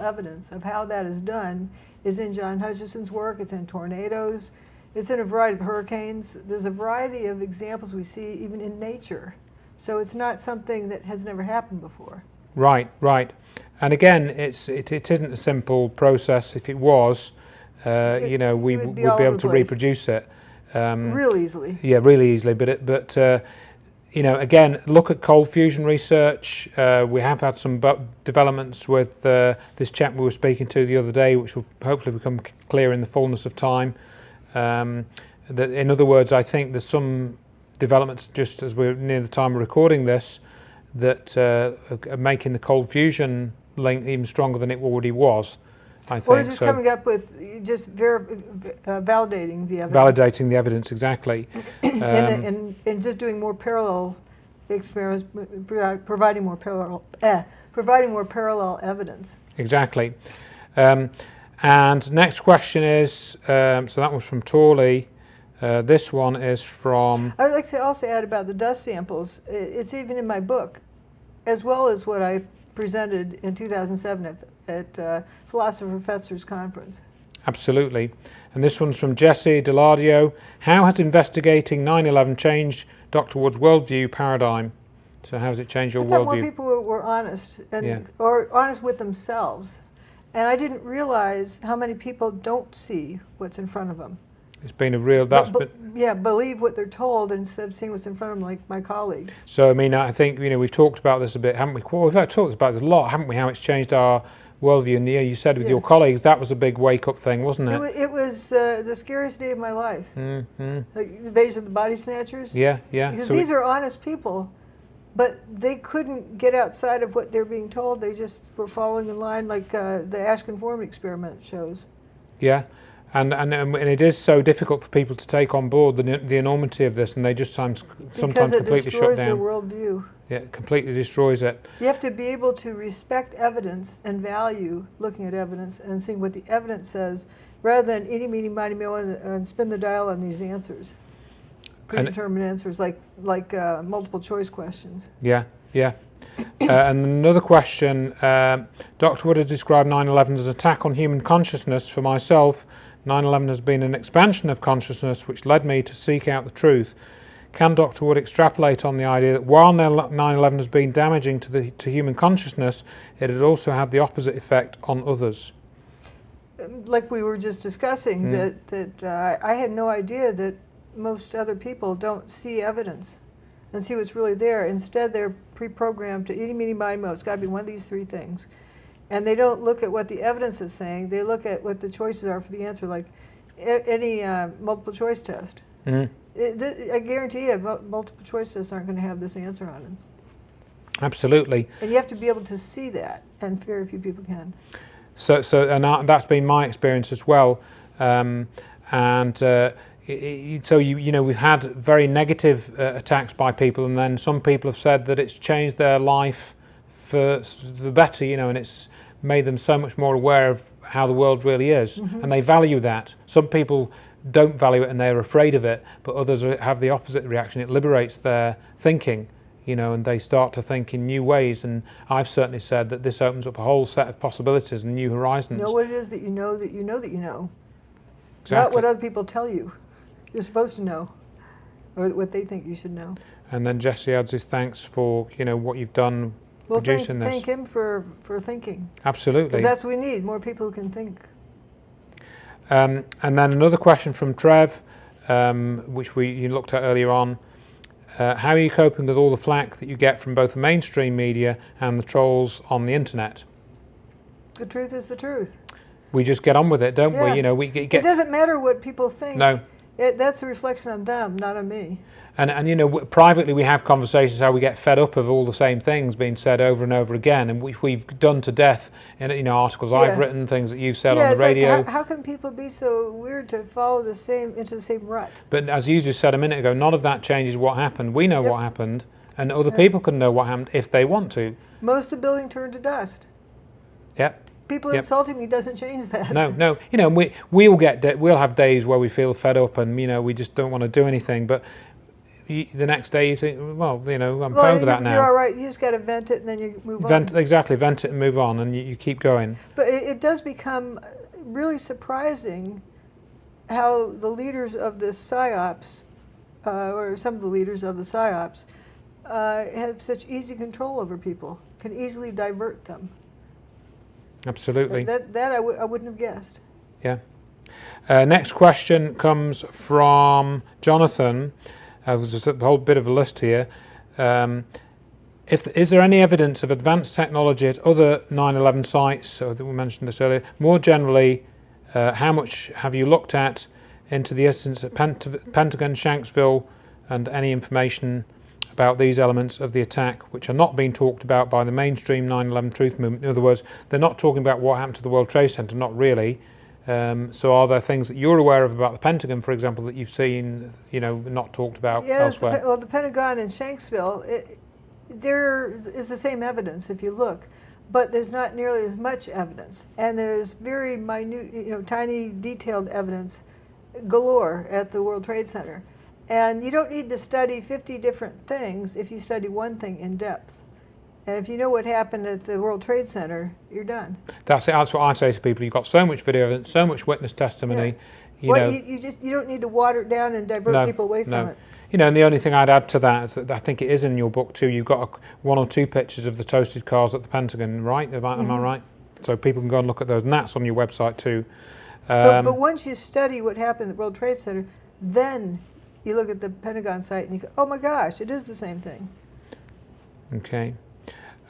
evidence of how that is done is in John Hutchison's work. It's in tornadoes. It's in a variety of hurricanes. There's a variety of examples we see even in nature. So it's not something that has never happened before. Right. And again, it isn't a simple process. If it was, you know, we would be able to reproduce it real easily. Yeah, really easily. But you know, again, look at cold fusion research. We have had some developments with this chap we were speaking to the other day, which will hopefully become clear in the fullness of time. That, in other words, I think there's some developments just as we're near the time of recording this that are making the cold fusion link even stronger than it already was. I think. Or just coming up with just validating the evidence. Validating the evidence, exactly. And just doing more parallel experiments, providing more parallel evidence. Exactly. And next question is, so that was from Torley. This one is from... I'd like to also add about the dust samples. It's even in my book, as well as what I presented in 2007 at Philosopher Fetzer's conference. Absolutely. And this one's from Jesse Delardio. How has investigating 9/11 changed Dr. Wood's worldview paradigm? So how has it changed your I thought worldview? more people were honest, or honest with themselves. And I didn't realize how many people don't see what's in front of them. It's been a real... believe what they're told instead of seeing what's in front of them, like my colleagues. So, I mean, I think, you know, we've talked about this a bit, haven't we? Well, we've talked about this a lot, haven't we? How it's changed our worldview. And you said with your colleagues, that was a big wake-up thing, wasn't it? It was the scariest day of my life. Mm-hmm. Like the invasion of the body snatchers. Yeah, yeah. Because these are honest people, but they couldn't get outside of what they're being told. They just were following in line, like the Ash conformity experiment shows. Yeah. And it is so difficult for people to take on board the enormity of this, and they just sometimes completely shut down. Because it destroys their worldview. Yeah, it completely destroys it. You have to be able to respect evidence and value looking at evidence and seeing what the evidence says, rather than eeny, meeny, miny, moe, and spin the dial on these answers, predetermined answers like multiple choice questions. Yeah, yeah. And another question, Dr. Wood has described 9/11 as an attack on human consciousness. For myself, 9/11 has been an expansion of consciousness which led me to seek out the truth. Can Dr. Wood extrapolate on the idea that while 9/11 has been damaging to human consciousness, it has also had the opposite effect on others? Like we were just discussing, that I had no idea that most other people don't see evidence and see what's really there. Instead, they're pre-programmed to eeny, meeny, miny, moe. It's got to be one of these three things. And they don't look at what the evidence is saying. They look at what the choices are for the answer, like any multiple choice test. I guarantee you, multiple choice tests aren't going to have this answer on them. Absolutely. And you have to be able to see that, and very few people can. So that's been my experience as well. So you know, we've had very negative attacks by people, and then some people have said that it's changed their life for the better, you know, and it's made them so much more aware of how the world really is, and they value that. Some people don't value it and they're afraid of it, but others have the opposite reaction. It liberates their thinking, you know, and they start to think in new ways. And I've certainly said that this opens up a whole set of possibilities and new horizons. Know what it is that you know that you know that you know. Exactly. Not what other people tell you. You're supposed to know, or what they think you should know. And then Jesse adds his thanks for, you know, what you've done. Well, thank him for thinking. Absolutely. Because that's what we need, more people who can think. And then another question from Trev, which you looked at earlier on. How are you coping with all the flack that you get from both the mainstream media and the trolls on the internet? The truth is the truth. We just get on with it, don't we? You know, it doesn't matter what people think. No. That's a reflection on them, not on me. And you know, privately we have conversations how we get fed up of all the same things being said over and over again, and which we've done to death in, you know, articles I've written, things that you've said on the radio. Like, how can people be so weird to follow into the same rut? But as you just said a minute ago, none of that changes what happened. We know what happened, and other people can know what happened if they want to. Most of the building turned to dust. Yep. People insulting me doesn't change that. No. You know, we'll have days where we feel fed up and, you know, we just don't want to do anything, but the next day you think, well, you know, I'm over that now. You're all right. You just got to vent it and then you move on. Exactly, vent it and move on, and you keep going. But it does become really surprising how the leaders of the PSYOPs, or some of the leaders of the PSYOPs, have such easy control over people, can easily divert them. Absolutely. That I wouldn't have guessed. Yeah. Next question comes from Jonathan. There's a whole bit of a list here. Is there any evidence of advanced technology at other 9/11 sites? So we mentioned this earlier. More generally, how much have you looked at into the incidents at Pentagon, Shanksville, and any information about these elements of the attack which are not being talked about by the mainstream 9/11 truth movement? In other words, they're not talking about what happened to the World Trade Center, not really. So are there things that you're aware of about the Pentagon, for example, that you've seen, not talked about elsewhere? Well, the Pentagon in Shanksville, there is the same evidence if you look, but there's not nearly as much evidence, and there's very minute, tiny, detailed evidence galore at the World Trade Center. And you don't need to study 50 different things if you study one thing in depth. And if you know what happened at the World Trade Center, you're done. That's it. That's what I say to people. You've got so much video evidence, so much witness testimony. Yeah. You don't need to water it down and divert people away from it. And the only thing I'd add to that is that I think it is in your book too. You've got one or two pictures of the toasted cars at the Pentagon, right? Am I right? So people can go and look at those, and that's on your website too. But once you study what happened at the World Trade Center, then you look at the Pentagon site and you go, oh my gosh, it is the same thing. Okay.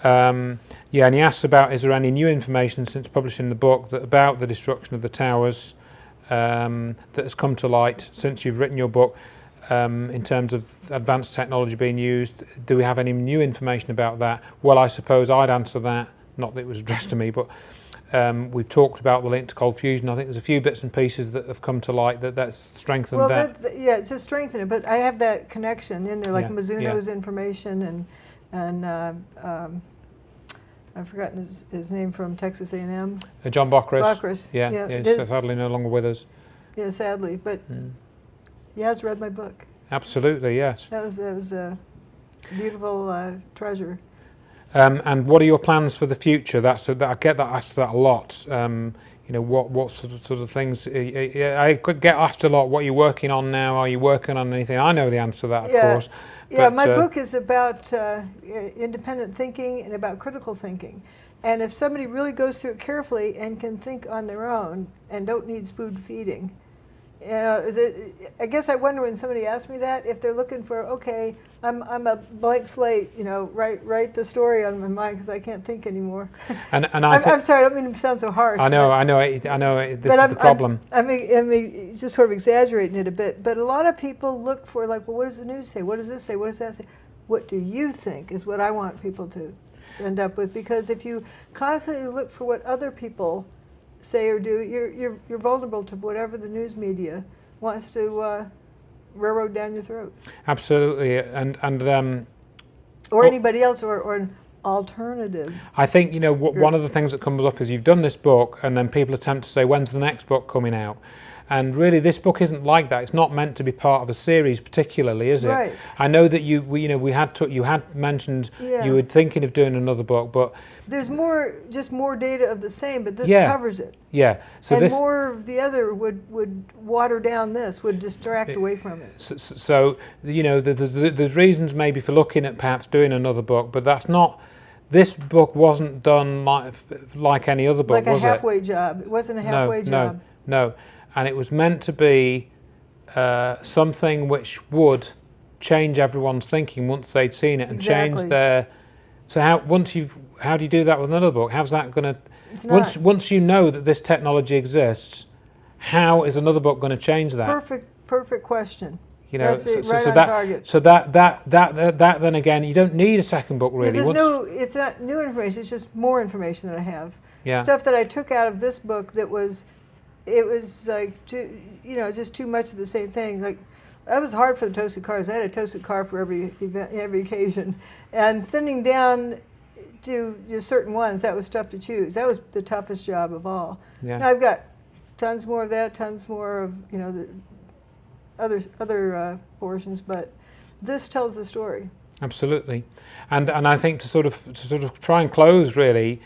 And he asks about, is there any new information since publishing the book about the destruction of the towers that has come to light since you've written your book, in terms of advanced technology being used? Do we have any new information about that? Well, I suppose I'd answer that, not that it was addressed to me, but we've talked about the link to cold fusion. I think there's a few bits and pieces that have come to light that's strengthened that. Well, it's just strengthened it, but I have that connection in there, like Mizuno's information and I've forgotten his name from Texas A&M. John Bockris. Bockris. Yeah, he's sadly no longer with us. Yeah, sadly, but he has read my book. Absolutely, yes. That was a beautiful treasure. And what are your plans for the future? I get that asked that a lot. What sort of things? I could get asked a lot. What are you working on now? Are you working on anything? I know the answer to that, of course. Yeah, my book is about independent thinking and about critical thinking. And if somebody really goes through it carefully and can think on their own and don't need spoon feeding, I guess I wonder when somebody asks me that, if they're looking for, okay, I'm a blank slate, write the story on my mind because I can't think anymore. And I'm sorry, I don't mean to sound so harsh. I know. This is the problem. I mean, just sort of exaggerating it a bit, but a lot of people look for, like, well, what does the news say? What does this say? What does that say? What do you think is what I want people to end up with? Because if you constantly look for what other people say or do, you're vulnerable to whatever the news media wants to railroad down your throat. Absolutely, and or anybody else, or an alternative. I think one of the things that comes up is you've done this book, and then people attempt to say, when's the next book coming out? And really, this book isn't like that. It's not meant to be part of a series, particularly, is it? Right. I know that you had mentioned you were thinking of doing another book, but there's just more data of the same, but this covers it. Yeah. So and more of the other would water down this, would distract away from it. So there's reasons maybe for looking at perhaps doing another book, but that's not. This book wasn't done like any other book, was it? Like a halfway job. It wasn't a halfway job. No. And it was meant to be something which would change everyone's thinking once they'd seen it and change their. So how do you do that with another book? How's that going to? Once you know that this technology exists, how is another book going to change that? Perfect question. That's it, right on target. So that then again, you don't need a second book really. It's not new information. It's just more information that I have. Yeah. Stuff that I took out of this book that was. It was like, just too much of the same thing. Like, that was hard for the toasted cars. I had a toasted car for every event, every occasion. And thinning down to just certain ones, that was tough to choose. That was the toughest job of all. Yeah. Now I've got tons more of that, tons more of, the other portions, but this tells the story. Absolutely. And I think to sort of try and close really,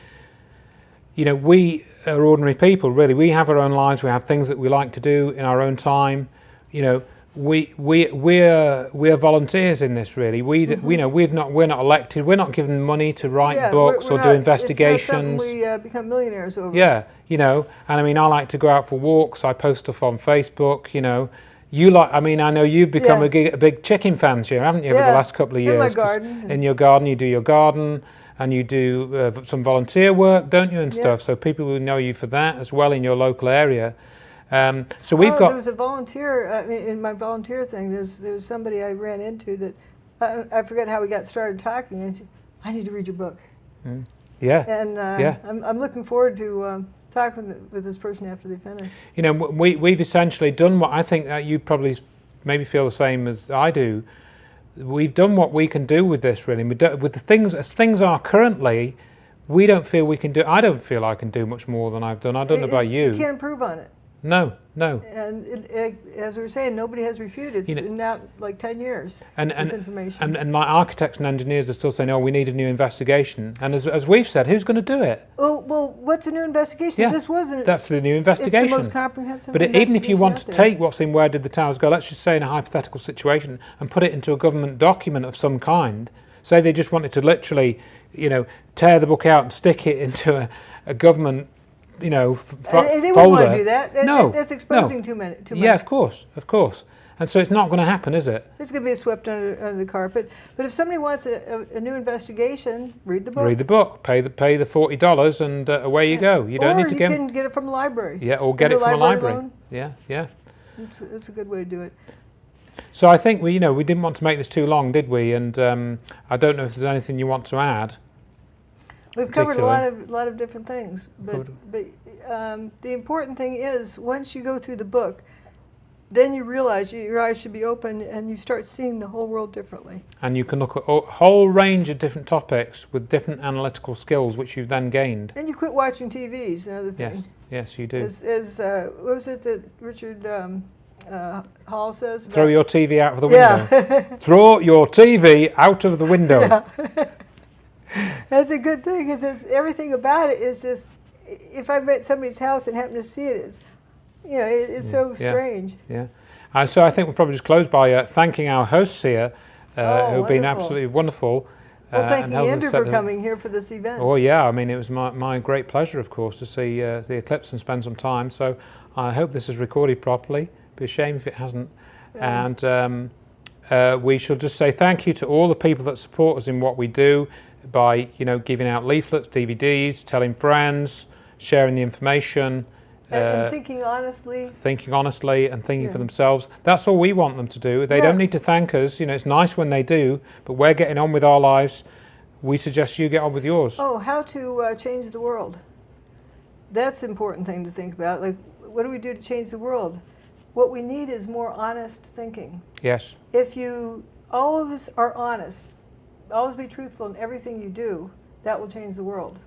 we are ordinary people, really. We have our own lives. We have things that we like to do in our own time. we're volunteers in this, really. We know we're not elected. We're not given money to write books or do investigations. It's not something we become millionaires over. Yeah, you know, and I mean, I like to go out for walks. I post stuff on Facebook. You know, I mean, I know you've become a big chicken fan here, haven't you, over the last couple of years? In my garden. In your garden, you do your garden, and you do some volunteer work, don't you, and stuff. So people will know you for that as well in your local area. So we've got. There was a volunteer. I mean, in my volunteer thing, there was somebody I ran into that I forget how we got started talking, and he said, "I need to read your book." Yeah. And I'm looking forward to talking with this person after they finish. You know, we've essentially done what I think that you probably maybe feel the same as I do. We've done what we can do with this, really. With the things as things are currently, we don't feel we can do. I don't feel I can do much more than I've done. I don't know about you. You can't improve on it. No. And as we were saying, nobody has refuted. It's been out like 10 years, this information. And my architects and engineers are still saying, oh, we need a new investigation. And as we've said, who's going to do it? Oh, well, what's a new investigation? Yeah, this wasn't. That's the new investigation. It's the most comprehensive But even if you want to take what's in Where Did the Towers Go, let's just say in a hypothetical situation, and put it into a government document of some kind, say they just wanted to literally, you know, tear the book out and stick it into a government, you know, they wouldn't folder. want to do that. No, that's exposing too much. Yeah, of course. And so it's not going to happen, is it? It's going to be swept under the carpet. But if somebody wants a new investigation, read the book. Read the book. Pay the $40, and away you go. You don't need to Or you can get it from the library. Yeah, or get it from a library. Loan. Yeah. It's a good way to do it. So I think we didn't want to make this too long, did we? And I don't know if there's anything you want to add. We've covered a lot of different things, but the important thing is once you go through the book, then you realize your eyes should be open and you start seeing the whole world differently. And you can look at a whole range of different topics with different analytical skills, which you've then gained. And you quit watching TVs, another thing. Yes, you do. What was it that Richard Hall says? Throw your TV out of the window. Yeah. Throw your TV out of the window. Yeah. That's a good thing, because everything about it is just, if I'm at somebody's house and happen to see it, it's so strange. Yeah. So I think we'll probably just close by thanking our hosts here, who've been absolutely wonderful. Well, thanking Andrew for coming here for this event. Oh yeah, I mean, it was my great pleasure, of course, to see the eclipse and spend some time. So I hope this is recorded properly. It'd be a shame if it hasn't. Yeah. And we shall just say thank you to all the people that support us in what we do, by giving out leaflets, DVDs, telling friends, sharing the information, and thinking honestly and thinking for themselves. That's all we want them to do. They don't need to thank us. It's nice when they do, but we're getting on with our lives. We suggest you get on with yours. Oh, how to change the world. That's an important thing to think about. Like, what do we do to change the world? What we need is more honest thinking. Yes. If all of us are honest, always be truthful in everything you do, that will change the world.